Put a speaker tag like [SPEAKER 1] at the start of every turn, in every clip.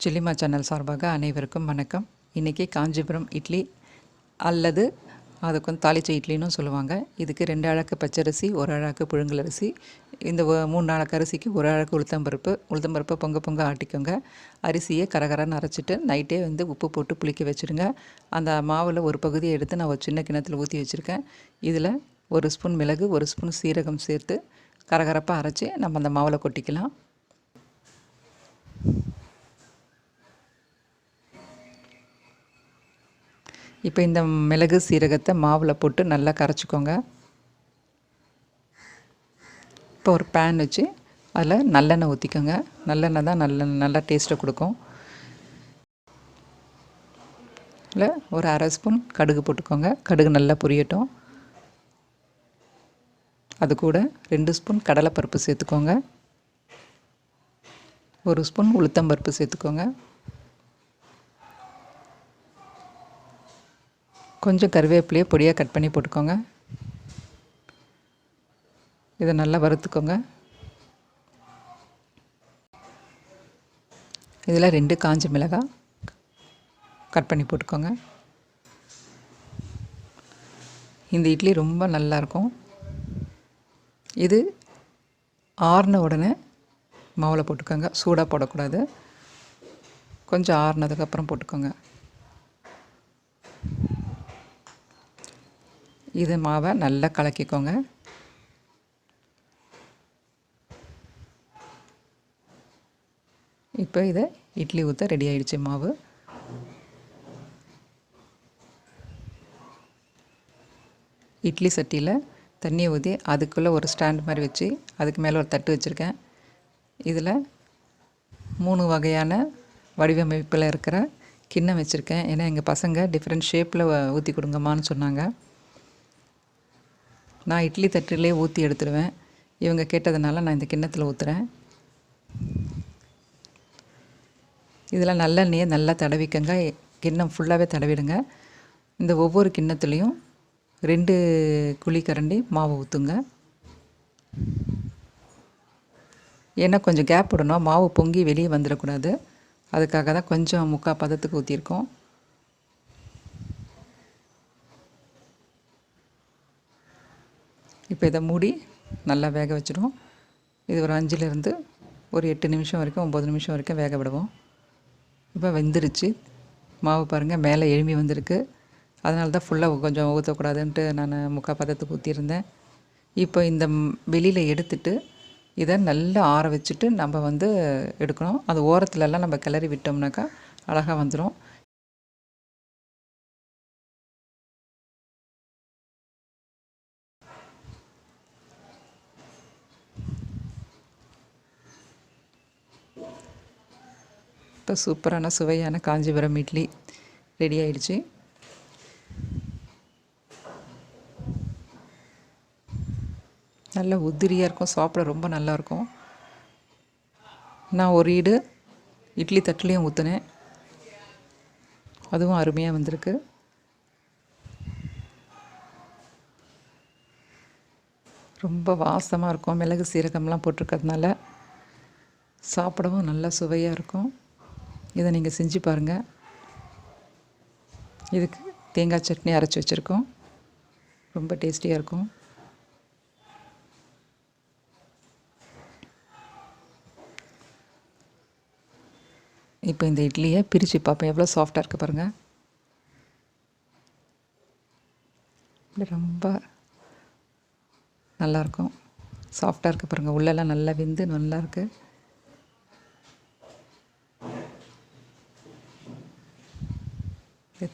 [SPEAKER 1] சில்லிமா channel சார்பாக அனைவருக்கும் வணக்கம். இன்றைக்கி காஞ்சிபுரம் இட்லி அல்லது அதுக்கு வந்து தாளிச்ச இட்லின்னு சொல்லுவாங்க. இதுக்கு 2 அழகு பச்சரிசி, 1 அழகு புழுங்கலரிசி, இந்த 3 அழகு அரிசிக்கு 1 அழகு உளுத்தம்பருப்பு பொங்க ஆட்டிக்கோங்க. அரிசியை கரகரன்னு அரைச்சிட்டு நைட்டே வந்து உப்பு போட்டு புளிக்க வச்சுருங்க. அந்த மாவில் ஒரு பகுதியை எடுத்து நான் ஒரு சின்ன கிணத்துல ஊற்றி வச்சுருக்கேன். இதில் 1 ஸ்பூன் மிளகு, 1 ஸ்பூன் சீரகம் சேர்த்து கரகரப்பாக அரைச்சி நம்ம அந்த மாவில் கொட்டிக்கலாம். இப்போ இந்த மிளகு சீரகத்தை மாவில் போட்டு நல்லா கரைச்சிக்கோங்க. இப்போ ஒரு பேன் வச்சு அதில் நல்லெண்ணெய் ஊற்றிக்கோங்க. நல்லெண்ணெய் தான் நல்லா டேஸ்ட்டை கொடுக்கும். இல்லை ஒரு அரை ஸ்பூன் கடுகு போட்டுக்கோங்க. கடுகு நல்லா பொரியட்டும். அது கூட 2 ஸ்பூன் கடலைப்பருப்பு சேர்த்துக்கோங்க. 1 ஸ்பூன் உளுத்தம்பருப்பு சேர்த்துக்கோங்க. கொஞ்சம் கருவேப்பிலையை பொடியாக கட் பண்ணி போட்டுக்கோங்க. இதை நல்லா வறுத்துக்கோங்க. இதில் 2 காஞ்ச மிளகாய் கட் பண்ணி போட்டுக்கோங்க. இந்த இட்லி ரொம்ப நல்லாயிருக்கும். இது ஆறின உடனே மாவில் போட்டுக்கோங்க. சூடாக போடக்கூடாது. கொஞ்சம் ஆறினதுக்கப்புறம் போட்டுக்கோங்க. இது மாவை நல்லா கலக்கிக்கோங்க. இப்போ இதை இட்லி ஊற்ற ரெடி ஆகிடுச்சு மாவு. இட்லி சட்டியில் தண்ணியை ஊற்றி அதுக்குள்ளே ஒரு ஸ்டாண்ட் மாதிரி வச்சு அதுக்கு மேலே ஒரு தட்டு வச்சுருக்கேன். இதில் 3 வகையான வடிவமைப்பில் இருக்கிற கிண்ணம் வச்சுருக்கேன். ஏன்னா எங்கள் பசங்க டிஃப்ரெண்ட் ஷேப்பில் ஊற்றி கொடுங்கம்மான்னு சொன்னாங்க. நான் இட்லி தட்டிலே ஊற்றி எடுத்துடுவேன். இவங்க கேட்டதுனால நான் இந்த கிண்ணத்தில் ஊற்றுறேன். இதில் நல்லெண்ணெயை நல்லா தடவிக்கங்க. கிண்ணம் ஃபுல்லாகவே தடவிடுங்க. இந்த ஒவ்வொரு கிண்ணத்துலேயும் 2 குழிக்கரண்டி மாவு ஊற்றுங்க. ஏன்னா கொஞ்சம் கேப் விடணும். மாவு பொங்கி வெளியே வந்துடக்கூடாது. அதுக்காக தான் கொஞ்சம் 3/4 பதத்துக்கு ஊற்றிருக்கோம். இப்போ இதை மூடி நல்லா வேக வச்சிடுவோம். இது ஒரு 5லேருந்து ஒரு 8 நிமிஷம் வரைக்கும் 9 நிமிஷம் வரைக்கும் வேக விடுவோம். இப்போ வெந்துருச்சு. மாவு பாருங்கள் மேலே எழும்பி வந்திருக்கு. அதனால தான் ஃபுல்லாக கொஞ்சம் ஊற்றக்கூடாதுன்ட்டு நான் 3/4 பதத்துக்கு ஊற்றியிருந்தேன். இப்போ இந்த வெளியில் எடுத்துட்டு இதை நல்லா ஆற வச்சுட்டு நம்ம வந்து எடுக்கணும். அது ஓரத்துலலாம் நம்ம கிளறி விட்டோம்னாக்கா அழகாக வந்துடும். இப்போ சூப்பரான சுவையான காஞ்சிபுரம் இட்லி ரெடி ஆயிடுச்சு. நல்ல உதிரியாக இருக்கும். சாப்பிட ரொம்ப நல்லாயிருக்கும். நான் ஒரு ஈடு இட்லி தட்டுலேயும் ஊற்றினேன். அதுவும் அருமையாக வந்திருக்கு. ரொம்ப வாசமாக இருக்கும். மிளகு சீரகம்லாம் போட்டிருக்கிறதுனால சாப்பிடவும் நல்லா சுவையாக இருக்கும். இதை நீங்கள் செஞ்சு பாருங்கள். இதுக்கு தேங்காய் சட்னி அரைச்சி வச்சுருக்கோம். ரொம்ப டேஸ்டியாக இருக்கும். இப்போ இந்த இட்லியை பிரித்து பார்ப்பேன். எவ்வளோ சாஃப்டாக இருக்குது பாருங்கள். ரொம்ப நல்லாயிருக்கும். சாஃப்டாக இருக்குது பாருங்கள். உள்ளெல்லாம் நல்லா வெந்து நல்லாயிருக்கு.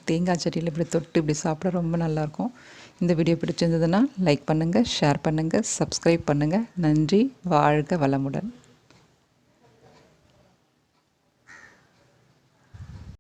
[SPEAKER 1] தேங்காய் சட்டியில் இப்படி தொட்டு இப்படி சாப்பிட ரொம்ப நல்லாயிருக்கும். இந்த வீடியோ பிடிச்சிருந்ததுன்னா லைக் பண்ணுங்கள், ஷேர் பண்ணுங்கள், சப்ஸ்கிரைப் பண்ணுங்கள். நன்றி. வாழ்க வளமுடன்.